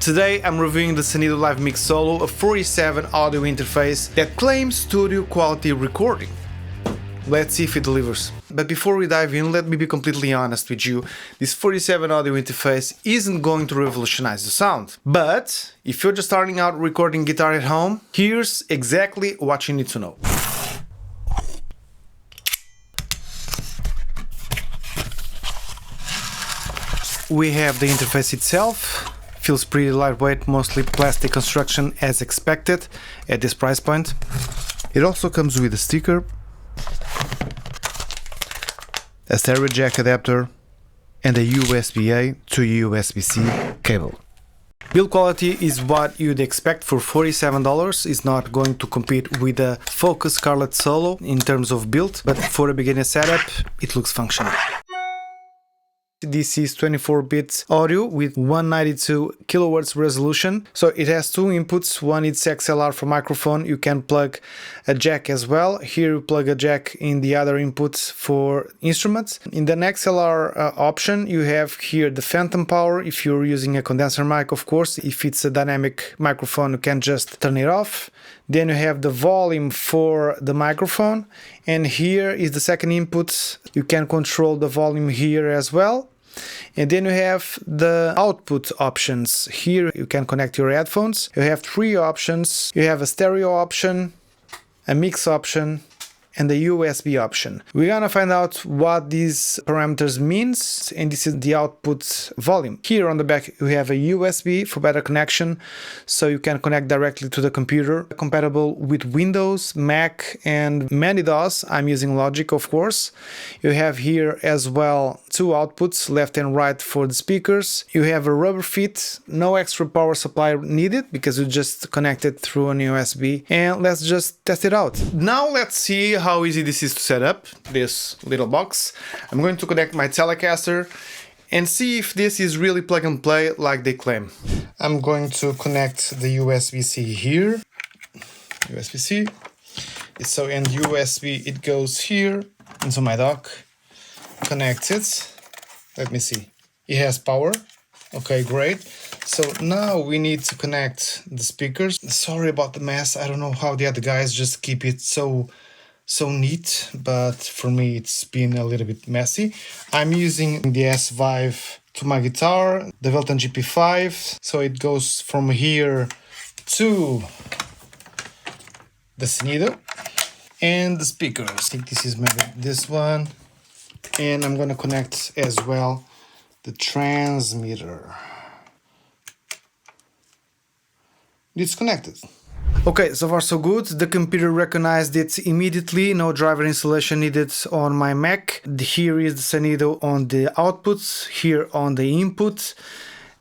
Today I'm reviewing the Synido Livemix Solo, a 47 audio interface that claims studio quality recording. Let's see if it delivers. But before we dive in, let me be completely honest with you. This 47 audio interface isn't going to revolutionize the sound. But if you're just starting out recording guitar at home, here's exactly what you need to know. We have the interface itself. Feels pretty lightweight, mostly plastic construction as expected at this price point. It also comes with a sticker, a stereo jack adapter, and a USB-A to USB-C cable. Build quality is what you'd expect for $47. It's not going to compete with the Focus Scarlett Solo in terms of build, but for a beginner setup, it looks functional. This is 24-bit audio with 192 kilowatts resolution. So it has two inputs. One is XLR for microphone. You can plug a jack as well. Here you plug a jack in the other inputs for instruments. In the XLR option, you have here the phantom power. If you're using a condenser mic, of course, if it's a dynamic microphone, you can just turn it off. Then you have the volume for the microphone. And here is the second input. You can control the volume here as well. And then you have the output options. Here you can connect your headphones. You have three options. You have a stereo option, a mix option, and the USB option. We're gonna find out what these parameters means, and this is the output volume. Here on the back you have a USB for better connection, so you can connect directly to the computer. Compatible with Windows, Mac, and many DOS. I'm using Logic, of course. You have here as well two outputs, left and right for the speakers. You have a rubber fit, no extra power supply needed because you just connect it through an USB. And let's just test it out. Now let's see how easy this is to set up, this little box. I'm going to connect my Telecaster and see if this is really plug and play like they claim. I'm going to connect the USB-C here. USB-C. So and USB, it goes here into my dock. Connect it. Let me see. It has power. Okay, great. So now we need to connect the speakers. Sorry about the mess. I don't know how the other guys just keep it so neat, but for me it's been a little bit messy. I'm using the S5 to my guitar, the Velton GP5, so it goes from here to the Synido and the speakers. I think this is maybe this one, and I'm gonna connect as well the transmitter. It's connected. Okay, so far so good. The computer recognized it immediately. No driver installation needed on my Mac. Here is the Synido on the outputs, here on the input.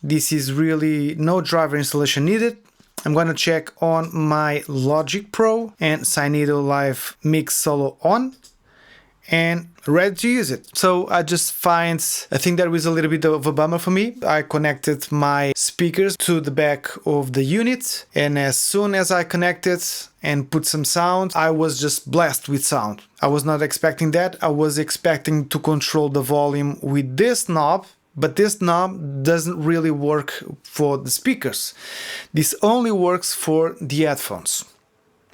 This is really no driver installation needed. I'm gonna check on my Logic Pro and Synido Livemix Solo on and ready to use it. So I think that was a little bit of a bummer for me. I connected my speakers to the back of the unit, and as soon as I connected and put some sound, I was just blessed with sound. I was not expecting that. I was expecting to control the volume with this knob, but this knob doesn't really work for the speakers. This only works for the headphones.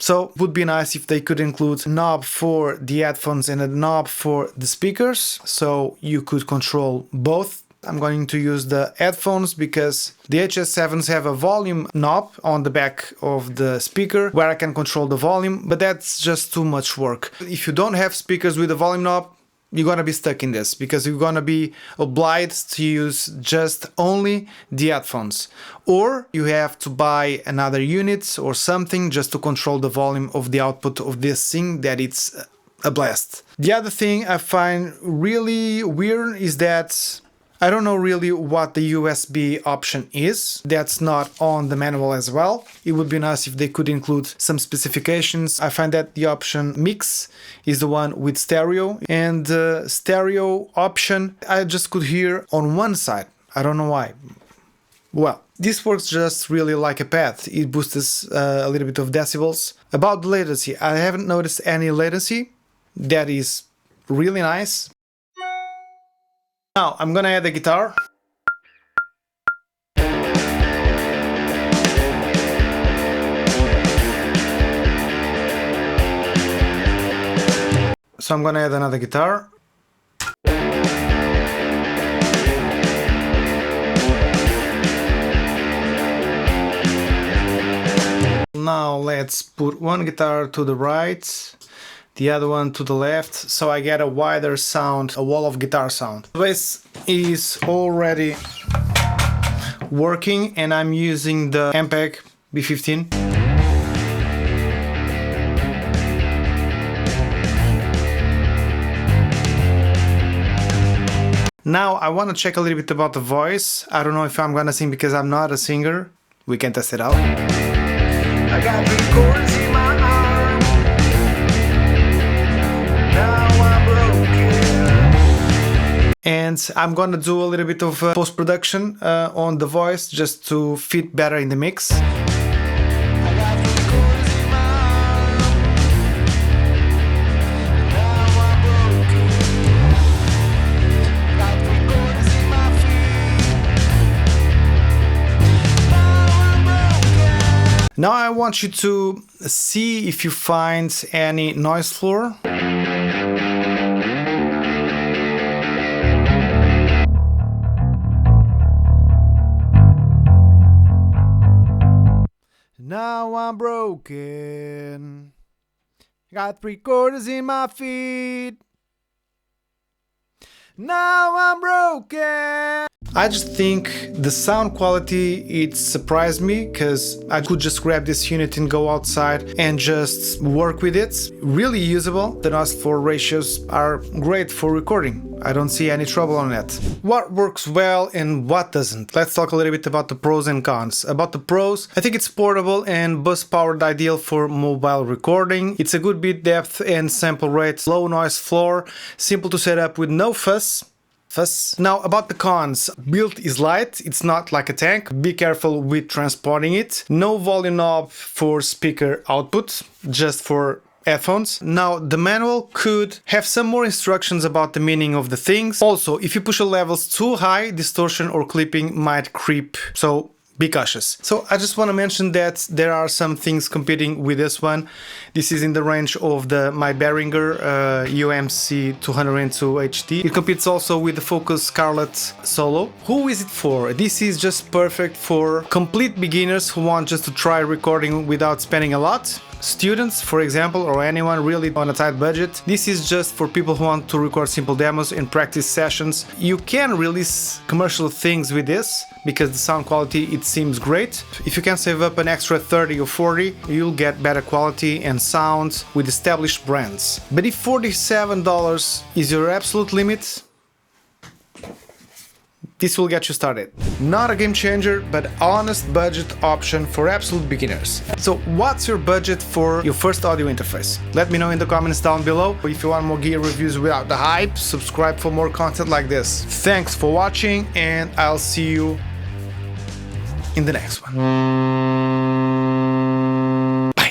So it would be nice if they could include a knob for the headphones and a knob for the speakers, so you could control both. I'm going to use the headphones because the HS7s have a volume knob on the back of the speaker where I can control the volume, but that's just too much work. If you don't have speakers with a volume knob, you're gonna be stuck in this because you're gonna be obliged to use just only the headphones, or you have to buy another unit or something just to control the volume of the output of this thing that it's a blast. The other thing I find really weird is that I don't know really what the USB option is. That's not on the manual as well. It would be nice if they could include some specifications. I find that the option mix is the one with stereo, and the stereo option I just could hear on one side. I don't know why. Well, this works just really like a pad. It boosts a little bit of decibels. About the latency, I haven't noticed any latency. That is really nice. Now I'm gonna add the guitar. So I'm gonna add another guitar. Now let's put one guitar to the right, the other one to the left, so I get a wider sound, a wall of guitar sound. The bass is already working and I'm using the MPEG B15. Now I want to check a little bit about the voice. I don't know if I'm gonna sing because I'm not a singer. We can test it out. I got 3 chords in my arm. Now I'm broken. And I'm gonna do a little bit of post-production on the voice just to fit better in the mix. Now I want you to see if you find any noise floor. Now I'm broken. Got 3 quarters in my feet. Now I'm broken. I just think the sound quality, it surprised me because I could just grab this unit and go outside and just work with it. Really usable. The noise floor ratios are great for recording. I don't see any trouble on that. What works well and what doesn't? Let's talk a little bit about the pros and cons. About the pros, I think it's portable and bus powered, ideal for mobile recording. It's a good beat depth and sample rate, low noise floor, simple to set up with no fuss. Now about the cons. Build is light, it's not like a tank. Be careful with transporting it. No volume knob for speaker output, just for headphones. Now the manual could have some more instructions about the meaning of the things. Also, if you push the levels too high, distortion or clipping might creep, so be cautious. So I just want to mention that there are some things competing with this one. This is in the range of the my Behringer UMC 202 HD. It competes also with the Focus Scarlett Solo. Who is it for? This is just perfect for complete beginners who want just to try recording without spending a lot. Students, for example, or anyone really on a tight budget. This is just for people who want to record simple demos and practice sessions. You can release commercial things with this because the sound quality, it seems great. If you can save up an extra 30 or 40, you'll get better quality and sound with established brands. But if $47 is your absolute limit, this will get you started. Not a game changer, but honest budget option for absolute beginners. So what's your budget for your first audio interface? Let me know in the comments down below. If you want more gear reviews without the hype, subscribe for more content like this. Thanks for watching and I'll see you in the next one.